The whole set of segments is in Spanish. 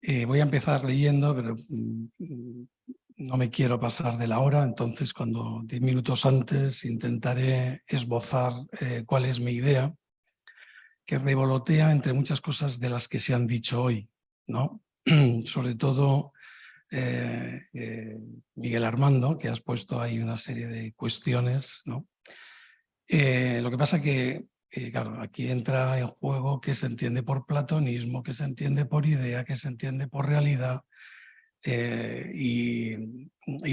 Voy a empezar leyendo, pero no me quiero pasar de la hora, entonces 10 minutos antes intentaré esbozar cuál es mi idea, que revolotea entre muchas cosas de las que se han dicho hoy, ¿no? Sobre todo Miguel Armando, que has puesto ahí una serie de cuestiones, ¿no? Lo que pasa que, claro, aquí entra en juego qué se entiende por platonismo, qué se entiende por idea, qué se entiende por realidad, y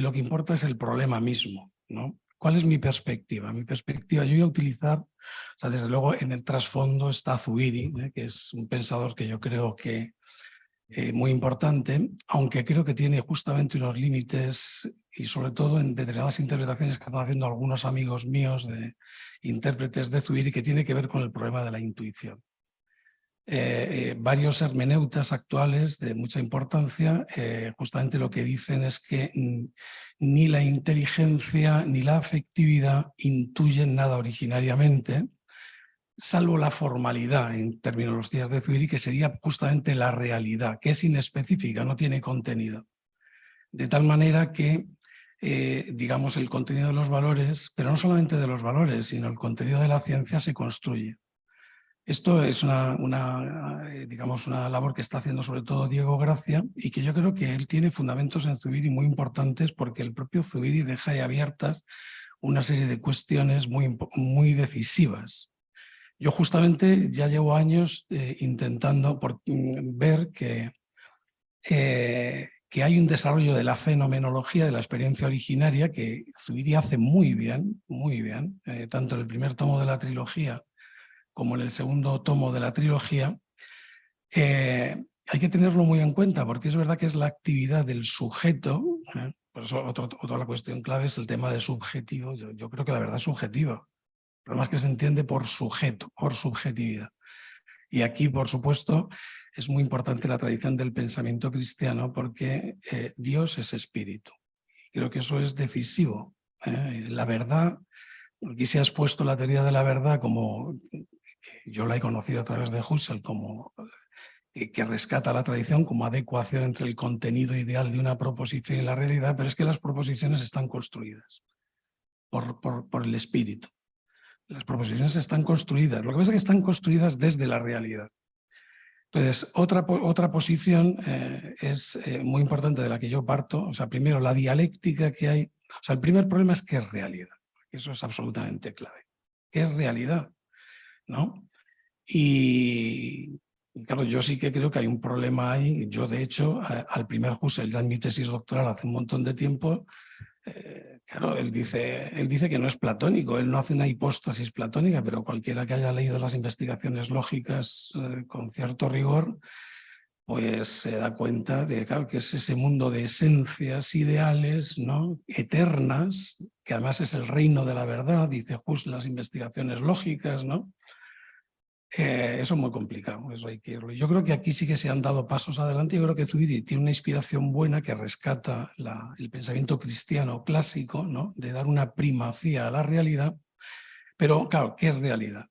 lo que importa es el problema mismo, ¿no? ¿Cuál es mi perspectiva? Mi perspectiva, yo voy a utilizar, o sea, desde luego en el trasfondo está Zubiri, que es un pensador que yo creo que muy importante, aunque creo que tiene justamente unos límites y sobre todo en determinadas interpretaciones que están haciendo algunos amigos míos de intérpretes de Zubiri, que tiene que ver con el problema de la intuición. Varios hermeneutas actuales de mucha importancia justamente lo que dicen es que ni la inteligencia ni la afectividad intuyen nada originariamente, salvo la formalidad en terminologías de Zubiri, que sería justamente la realidad, que es inespecífica, no tiene contenido. De tal manera que, digamos, el contenido de los valores, pero no solamente de los valores, sino el contenido de la ciencia se construye. Esto es digamos, una labor que está haciendo sobre todo Diego Gracia y que yo creo que él tiene fundamentos en Zubiri muy importantes porque el propio Zubiri deja ahí abiertas una serie de cuestiones muy decisivas. Yo justamente ya llevo años intentando ver que hay un desarrollo de la fenomenología, de la experiencia originaria, que Zubiri hace muy bien, tanto en el primer tomo de la trilogía como en el segundo tomo de la trilogía. Hay que tenerlo muy en cuenta porque es verdad que es la actividad del sujeto. Por eso otra cuestión clave es el tema de subjetivo. Yo creo que la verdad es subjetiva. El problema es que se entiende por sujeto, por subjetividad. Y aquí, por supuesto, es muy importante la tradición del pensamiento cristiano porque Dios es espíritu. Creo que eso es decisivo. La verdad, aquí se ha expuesto la teoría de la verdad como, yo la he conocido a través de Husserl, como que rescata la tradición como adecuación entre el contenido ideal de una proposición y la realidad, pero es que las proposiciones están construidas por el espíritu. Las proposiciones están construidas, lo que pasa es que están construidas desde la realidad. Entonces, otra posición es muy importante de la que yo parto. O sea, primero, la dialéctica que hay. O sea, el primer problema es qué es realidad. Eso es absolutamente clave. ¿Qué es realidad? ¿No? Y claro, yo sí que creo que hay un problema ahí. Yo, de hecho, al primer Husserl, ya en mi tesis doctoral hace un montón de tiempo, claro, él dice que no es platónico, él no hace una hipóstasis platónica, pero cualquiera que haya leído las investigaciones lógicas con cierto rigor, pues se da cuenta de claro, que es ese mundo de esencias ideales, ¿no? Eternas, que además es el reino de la verdad, dice Husserl, las investigaciones lógicas, ¿no? Eso es muy complicado, eso hay que irlo. Yo creo que aquí sí que se han dado pasos adelante. Yo creo que Zubiri tiene una inspiración buena que rescata el pensamiento cristiano clásico, ¿no? De dar una primacía a la realidad, pero claro, ¿qué es realidad?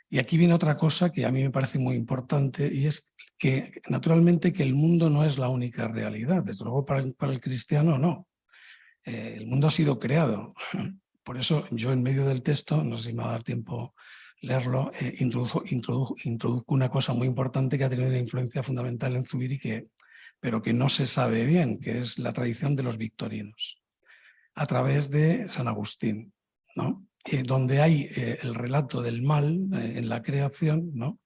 Y aquí viene otra cosa que a mí me parece muy importante y es que naturalmente que el mundo no es la única realidad, desde luego para el cristiano no. El mundo ha sido creado. Por eso yo en medio del texto, no sé si me va a dar tiempo leerlo, introduzco una cosa muy importante que ha tenido una influencia fundamental en Zubiri, pero que no se sabe bien, que es la tradición de los victorinos, a través de San Agustín, ¿no? Donde hay el relato del mal en la creación, ¿no?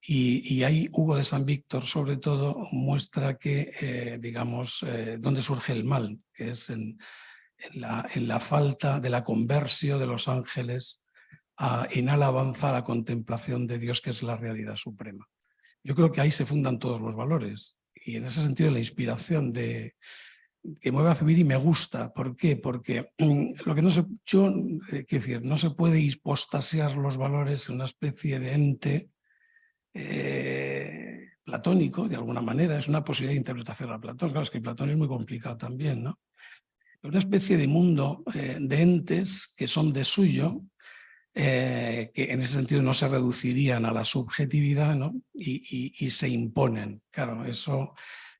Y ahí Hugo de San Víctor, sobre todo, muestra que, digamos, dónde surge el mal, que es en la falta de la conversión de los ángeles en alabanza a la contemplación de Dios, que es la realidad suprema. Yo creo que ahí se fundan todos los valores. Y en ese sentido la inspiración que mueve a Zubiri me gusta. ¿Por qué? Porque lo que no se, quiero decir, no se puede hipostasear los valores en una especie de ente platónico, de alguna manera. Es una posibilidad de interpretación a Platón. Claro, es que Platón es muy complicado también, ¿no? Una especie de mundo de entes que son de suyo, que en ese sentido no se reducirían a la subjetividad, ¿no? y se imponen. Claro, eso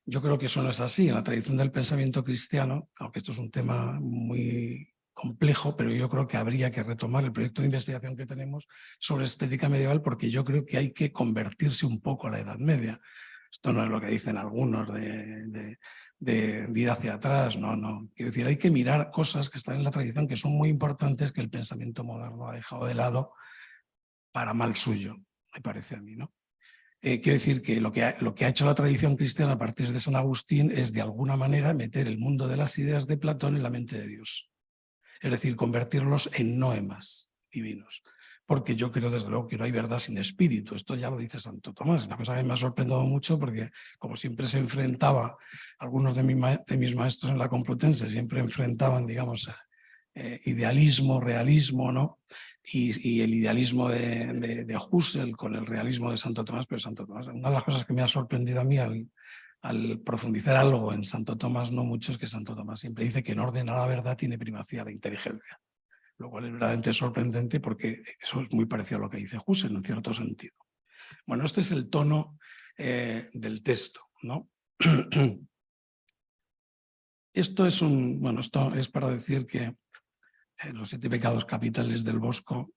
Yo creo que eso no es así. En la tradición del pensamiento cristiano, aunque esto es un tema muy complejo, pero yo creo que habría que retomar el proyecto de investigación que tenemos sobre estética medieval, porque yo creo que hay que convertirse un poco a la Edad Media. Esto no es lo que dicen algunos de ir hacia atrás, no, no. Quiero decir, hay que mirar cosas que están en la tradición que son muy importantes, que el pensamiento moderno ha dejado de lado para mal suyo, me parece a mí, ¿no? Quiero decir que lo que ha hecho la tradición cristiana a partir de San Agustín es, de alguna manera, meter el mundo de las ideas de Platón en la mente de Dios. Es decir, convertirlos en noemas divinos. Porque yo creo, desde luego, que no hay verdad sin espíritu. Esto ya lo dice Santo Tomás. Una cosa que me ha sorprendido mucho porque, como siempre se enfrentaba, algunos de mis maestros en la Complutense siempre enfrentaban, digamos, idealismo, realismo, ¿no? Y el idealismo de Husserl con el realismo de Santo Tomás, pero Santo Tomás, una de las cosas que me ha sorprendido a mí al profundizar algo en Santo Tomás, no mucho, es que Santo Tomás siempre dice que en orden a la verdad tiene primacía la inteligencia, lo cual es verdaderamente sorprendente porque eso es muy parecido a lo que dice Husserl en cierto sentido. Bueno, este es el tono del texto, ¿no? Esto es para decir que en los 7 pecados capitales del Bosco,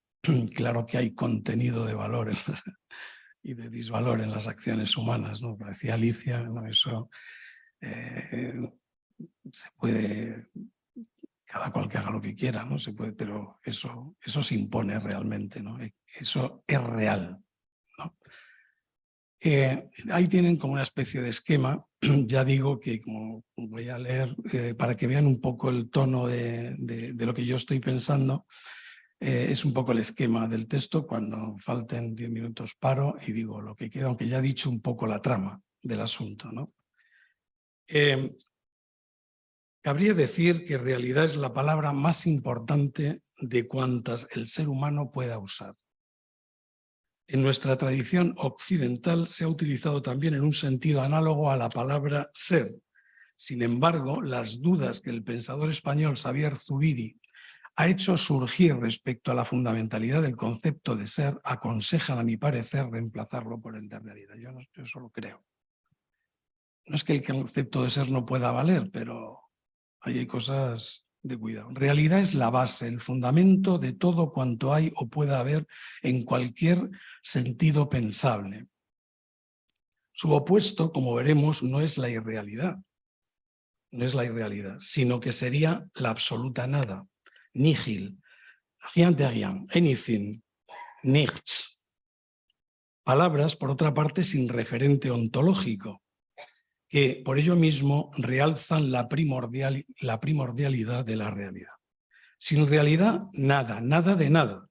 claro que hay contenido de valor y de disvalor en las acciones humanas, ¿no? Como decía Alicia, ¿no? Eso se puede, cada cual que haga lo que quiera, ¿no? Se puede, pero eso se impone realmente, ¿no? Eso es real, ¿no? Ahí tienen como una especie de esquema. Ya digo que, como voy a leer, para que vean un poco el tono de lo que yo estoy pensando, es un poco el esquema del texto. Cuando falten 10 minutos paro y digo lo que queda, aunque ya he dicho un poco la trama del asunto, ¿no? Cabría decir que realidad es la palabra más importante de cuantas el ser humano pueda usar. En nuestra tradición occidental se ha utilizado también en un sentido análogo a la palabra ser. Sin embargo, las dudas que el pensador español Xavier Zubiri ha hecho surgir respecto a la fundamentalidad del concepto de ser aconsejan, a mi parecer, reemplazarlo por el de realidad. Yo eso lo creo. No es que el concepto de ser no pueda valer, pero ahí hay cosas de cuidado. Realidad es la base, el fundamento de todo cuanto hay o pueda haber en cualquier sentido pensable. Su opuesto, como veremos, no es la irrealidad, sino que sería la absoluta nada. Nihil, rien de rien, anything, nichts. Palabras, por otra parte, sin referente ontológico, que por ello mismo realzan la primordialidad de la realidad. Sin realidad, nada, nada de nada.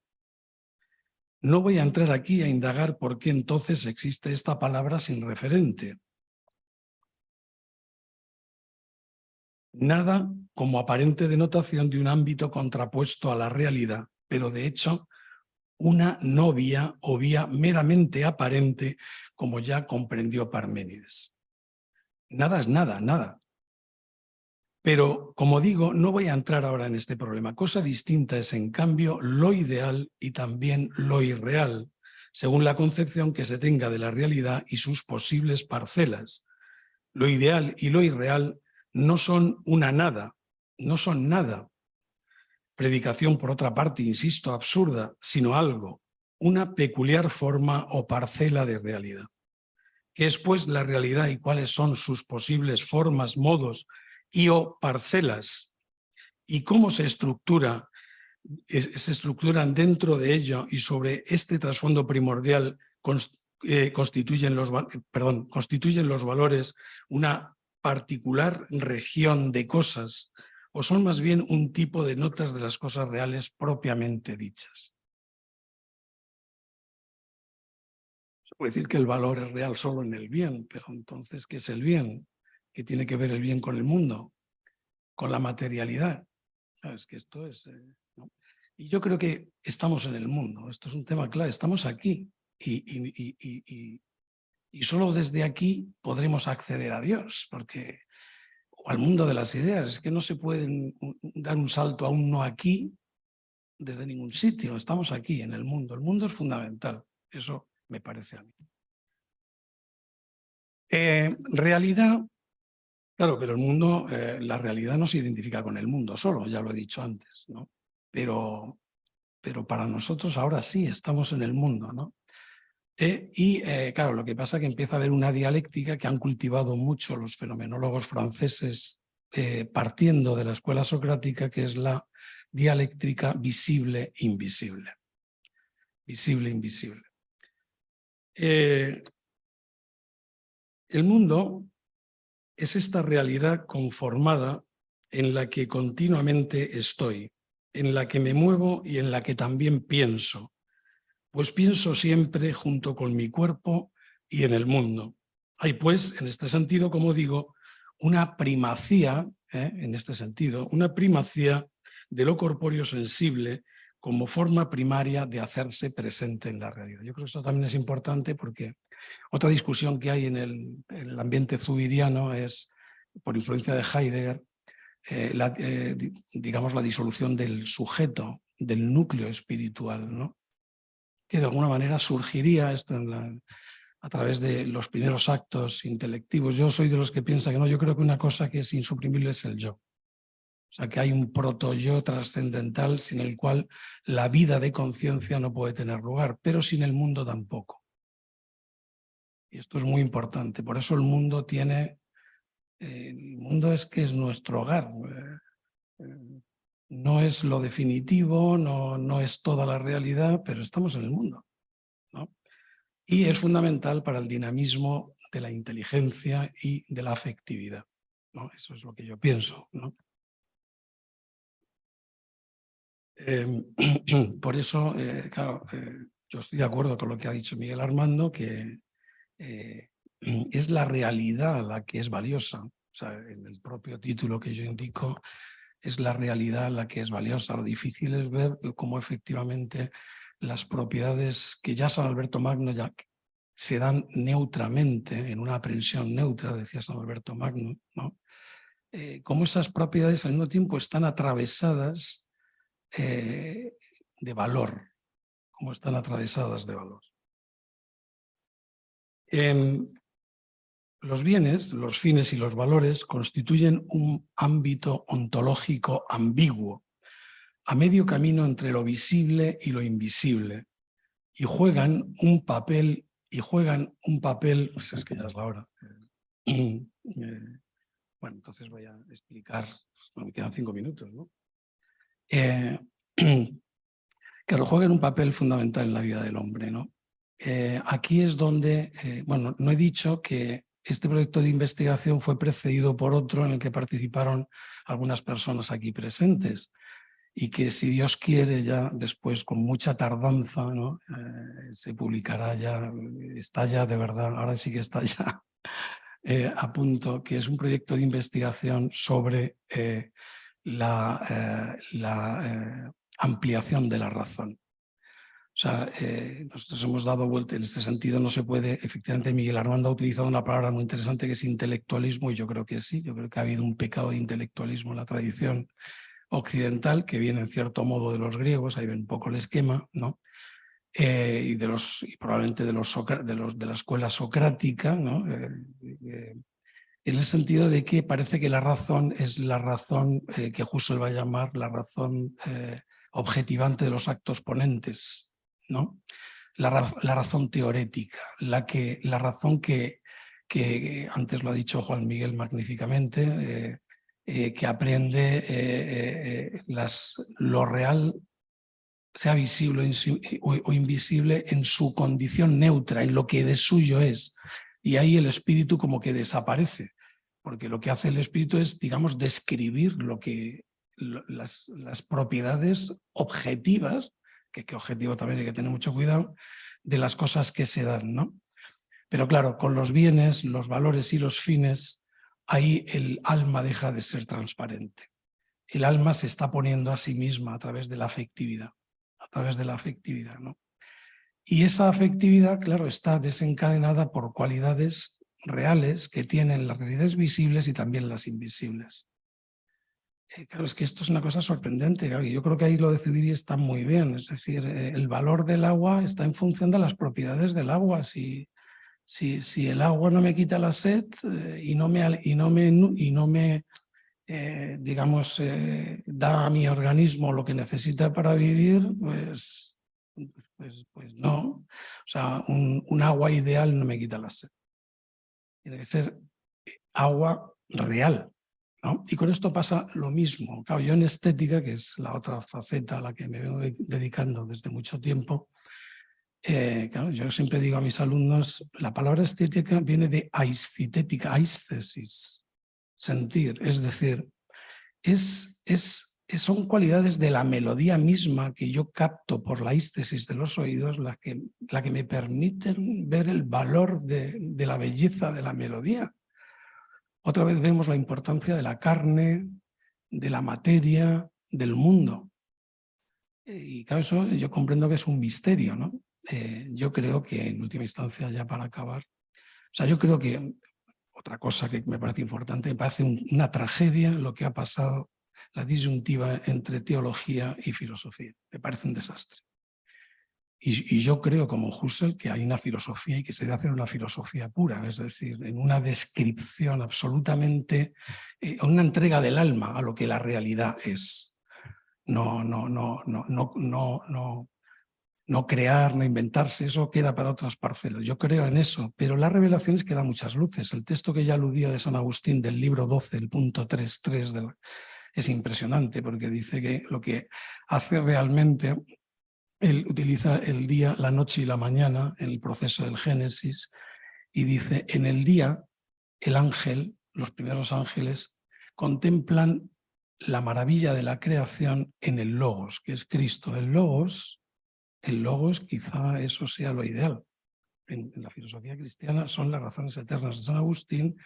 No voy a entrar aquí a indagar por qué entonces existe esta palabra sin referente. Nada como aparente denotación de un ámbito contrapuesto a la realidad, pero de hecho una no vía o vía meramente aparente, como ya comprendió Parménides. Nada es nada, nada. Pero, como digo, no voy a entrar ahora en este problema. Cosa distinta es, en cambio, lo ideal y también lo irreal, según la concepción que se tenga de la realidad y sus posibles parcelas. Lo ideal y lo irreal no son una nada, no son nada. Predicación, por otra parte, insisto, absurda, sino algo, una peculiar forma o parcela de realidad. ¿Qué es, pues, la realidad y cuáles son sus posibles formas, modos y o parcelas? ¿Y cómo se estructuran dentro de ello y sobre este trasfondo primordial constituyen los valores una particular región de cosas, o son más bien un tipo de notas de las cosas reales propiamente dichas? Se puede decir que el valor es real solo en el bien, pero entonces, ¿qué es el bien? ¿Qué tiene que ver el bien con el mundo? Con la materialidad. Es que esto es... ¿no? Y yo creo que estamos en el mundo, esto es un tema clave, estamos aquí y solo desde aquí podremos acceder a Dios, porque, o al mundo de las ideas. Es que no se puede dar un salto a un no aquí desde ningún sitio, estamos aquí en el mundo es fundamental, eso me parece a mí. Realidad Claro, pero el mundo, la realidad no se identifica con el mundo solo, ya lo he dicho antes, ¿no? Pero para nosotros ahora sí estamos en el mundo, ¿no? Claro, lo que pasa es que empieza a haber una dialéctica que han cultivado mucho los fenomenólogos franceses partiendo de la escuela socrática, que es la dialéctica visible-invisible. Visible-invisible. El mundo es esta realidad conformada en la que continuamente estoy, en la que me muevo y en la que también pienso, pues pienso siempre junto con mi cuerpo y en el mundo. Hay pues, en este sentido, como digo, una primacía, en este sentido, una primacía de lo corpóreo sensible como forma primaria de hacerse presente en la realidad. Yo creo que esto también es importante porque otra discusión que hay en el ambiente zubiriano es, por influencia de Heidegger, digamos, la disolución del sujeto, del núcleo espiritual, ¿no? Que de alguna manera surgiría esto a través de los primeros actos intelectivos. Yo soy de los que piensa que no, yo creo que una cosa que es insuprimible es el yo. O sea, que hay un proto-yo trascendental sin el cual la vida de conciencia no puede tener lugar, pero sin el mundo tampoco. Y esto es muy importante. Por eso el mundo tiene... el mundo es que es nuestro hogar. No es lo definitivo, no es toda la realidad, pero estamos en el mundo, ¿no? Y es fundamental para el dinamismo de la inteligencia y de la afectividad, ¿no? Eso es lo que yo pienso, ¿no? Por eso, claro, yo estoy de acuerdo con lo que ha dicho Miguel Armando, que es la realidad la que es valiosa. O sea, en el propio título que yo indico, es la realidad la que es valiosa. Lo difícil es ver cómo efectivamente las propiedades que ya San Alberto Magno ya se dan neutramente, en una aprehensión neutra, decía San Alberto Magno, ¿no? Cómo esas propiedades al mismo tiempo están atravesadas de valor, cómo están atravesadas de valor. Los bienes, los fines y los valores constituyen un ámbito ontológico ambiguo, a medio camino entre lo visible y lo invisible, y juegan un papel, pues es que ya es la hora. Bueno, entonces voy a explicar, me quedan 5 minutos, ¿no? Que juegan un papel fundamental en la vida del hombre, ¿no? Aquí es donde, bueno, no he dicho que este proyecto de investigación fue precedido por otro en el que participaron algunas personas aquí presentes y que, si Dios quiere, ya después, con mucha tardanza, ¿no? Se publicará ya, está ya de verdad, ahora sí que está ya a punto, que es un proyecto de investigación sobre la ampliación de la razón. O sea, nosotros hemos dado vuelta en este sentido, no se puede, efectivamente Miguel Armando ha utilizado una palabra muy interesante que es intelectualismo, y yo creo que sí, yo creo que ha habido un pecado de intelectualismo en la tradición occidental, que viene en cierto modo de los griegos, ahí ven un poco el esquema, ¿no? Y probablemente de la escuela socrática, ¿no? En el sentido de que parece que la razón es la razón que Husserl va a llamar la razón objetivante de los actos ponentes, ¿no? La razón teorética, la razón que antes lo ha dicho Juan Miguel magníficamente, que aprende lo real, sea visible o invisible, en su condición neutra, en lo que de suyo es. Y ahí el espíritu como que desaparece, porque lo que hace el espíritu es, digamos, describir las propiedades objetivas, que objetivo también hay que tener mucho cuidado, de las cosas que se dan, ¿no? Pero claro, con los bienes, los valores y los fines, ahí el alma deja de ser transparente. El alma se está poniendo a sí misma a través de la afectividad, ¿no? Y esa afectividad, claro, está desencadenada por cualidades reales que tienen las realidades visibles y también las invisibles. Claro, es que esto es una cosa sorprendente. Claro, y yo creo que ahí lo de Zubiri está muy bien. Es decir, el valor del agua está en función de las propiedades del agua. Si Si el agua no me quita la sed y no me digamos, da a mi organismo lo que necesita para vivir, pues no. O sea, un agua ideal no me quita la sed. Tiene que ser agua real, ¿no? Y con esto pasa lo mismo. Claro, yo en estética, que es la otra faceta a la que me vengo dedicando desde mucho tiempo, claro, yo siempre digo a mis alumnos, la palabra estética viene de aisthetética, aisthesis, sentir, es decir, son cualidades de la melodía misma que yo capto por la aisthesis de los oídos la que me permiten ver el valor de la belleza de la melodía. Otra vez vemos la importancia de la carne, de la materia, del mundo. Y claro, eso yo comprendo que es un misterio, ¿no? Yo creo que, en última instancia, ya para acabar, o sea, yo creo que otra cosa que me parece importante, me parece una tragedia lo que ha pasado, la disyuntiva entre teología y filosofía. Me parece un desastre. Y yo creo, como Husserl, que hay una filosofía y que se debe hacer una filosofía pura, es decir, en una descripción absolutamente, una entrega del alma a lo que la realidad es. No crear, no inventarse, eso queda para otras parcelas. Yo creo en eso, pero las revelaciones que dan muchas luces. El texto que ya aludía de San Agustín del libro 12, el punto 3.3, es impresionante porque dice que lo que hace realmente, él utiliza el día, la noche y la mañana en el proceso del Génesis y dice, en el día el ángel, los primeros ángeles, contemplan la maravilla de la creación en el Logos, que es Cristo. El Logos, quizá eso sea lo ideal. En la filosofía cristiana son las razones eternas de San Agustín,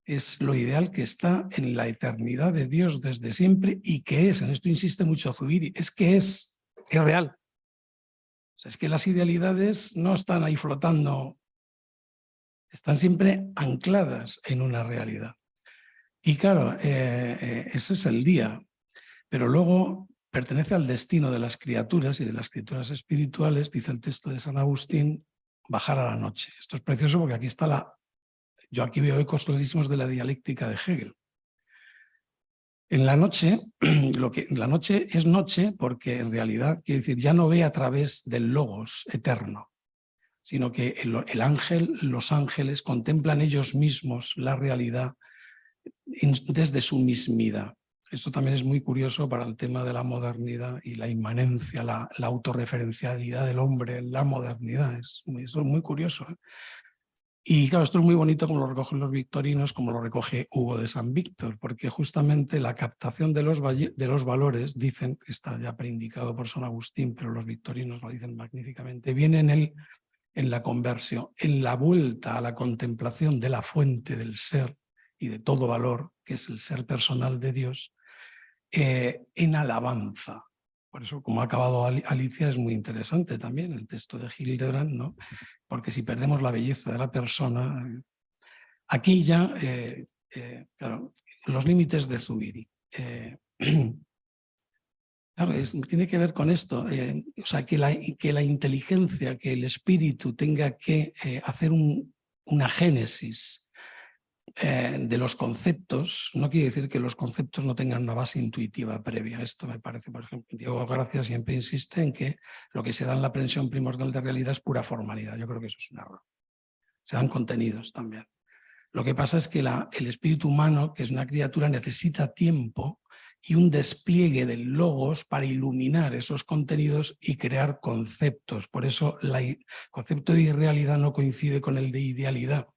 es lo ideal que está en la eternidad de Dios desde siempre y que es, en esto insiste mucho Zubiri, es que es real. O sea, es que las idealidades no están ahí flotando, están siempre ancladas en una realidad. Y claro, ese es el día, pero luego pertenece al destino de las criaturas y de las criaturas espirituales, dice el texto de San Agustín, bajar a la noche. Esto es precioso porque aquí está yo aquí veo ecos clarísimos de la dialéctica de Hegel. En la noche, la noche es noche porque en realidad, quiere decir, ya no ve a través del logos eterno, sino que el ángel, los ángeles contemplan ellos mismos la realidad desde su mismidad. Esto también es muy curioso para el tema de la modernidad y la inmanencia, la autorreferencialidad del hombre en la modernidad. Eso es muy curioso, ¿eh? Y claro, esto es muy bonito como lo recogen los victorinos, como lo recoge Hugo de San Víctor, porque justamente la captación de los valores, dicen, está ya preindicado por San Agustín, pero los victorinos lo dicen magníficamente, viene en la conversión, en la vuelta a la contemplación de la fuente del ser y de todo valor, que es el ser personal de Dios, en alabanza. Por eso, como ha acabado Alicia, es muy interesante también el texto de Hildebrand, ¿no? Porque si perdemos la belleza de la persona, aquí ya, claro, los límites de Zubiri. Claro, tiene que ver con esto, o sea, que la inteligencia, que el espíritu tenga que hacer una génesis de los conceptos, no quiere decir que los conceptos no tengan una base intuitiva previa. Esto me parece, por ejemplo, Diego Gracia siempre insiste en que lo que se da en la aprehensión primordial de realidad es pura formalidad. Yo creo que eso es un error. Se dan contenidos también. Lo que pasa es que el espíritu humano, que es una criatura, necesita tiempo y un despliegue del logos para iluminar esos contenidos y crear conceptos. Por eso el concepto de irrealidad no coincide con el de idealidad.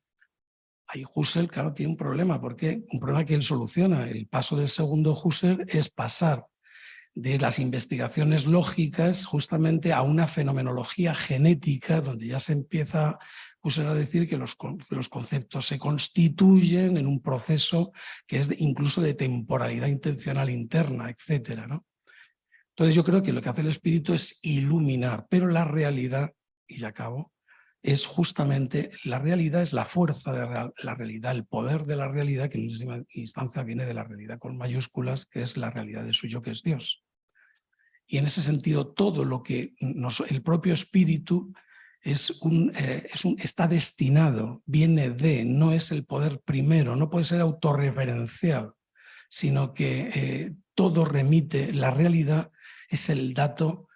Ahí Husserl, claro, tiene un problema, porque un problema que él soluciona. El paso del segundo Husserl es pasar de las investigaciones lógicas justamente a una fenomenología genética, donde ya se empieza Husserl a decir que los conceptos se constituyen en un proceso que es incluso de temporalidad intencional interna, etcétera, ¿no? Entonces yo creo que lo que hace el espíritu es iluminar, pero la realidad, y ya acabo, es justamente, la realidad es la fuerza de la realidad, el poder de la realidad, que en última instancia viene de la realidad con mayúsculas, que es la realidad de su yo, que es Dios. Y en ese sentido, todo lo que el propio espíritu está destinado, viene de, no es el poder primero, no puede ser autorreferencial, sino que todo remite, la realidad es el dato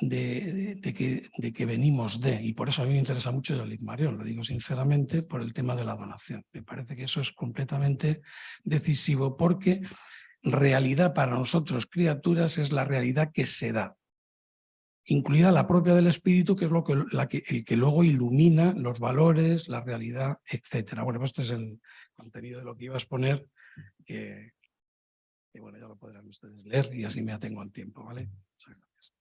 de que venimos de, y por eso a mí me interesa mucho el Igmarión, lo digo sinceramente, por el tema de la donación. Me parece que eso es completamente decisivo, porque realidad para nosotros, criaturas, es la realidad que se da, incluida la propia del espíritu, que es el que luego ilumina los valores, la realidad, etc. Bueno, pues este es el contenido de lo que iba a exponer, que bueno, ya lo podrán ustedes leer y así me atengo al tiempo, ¿vale? Muchas gracias.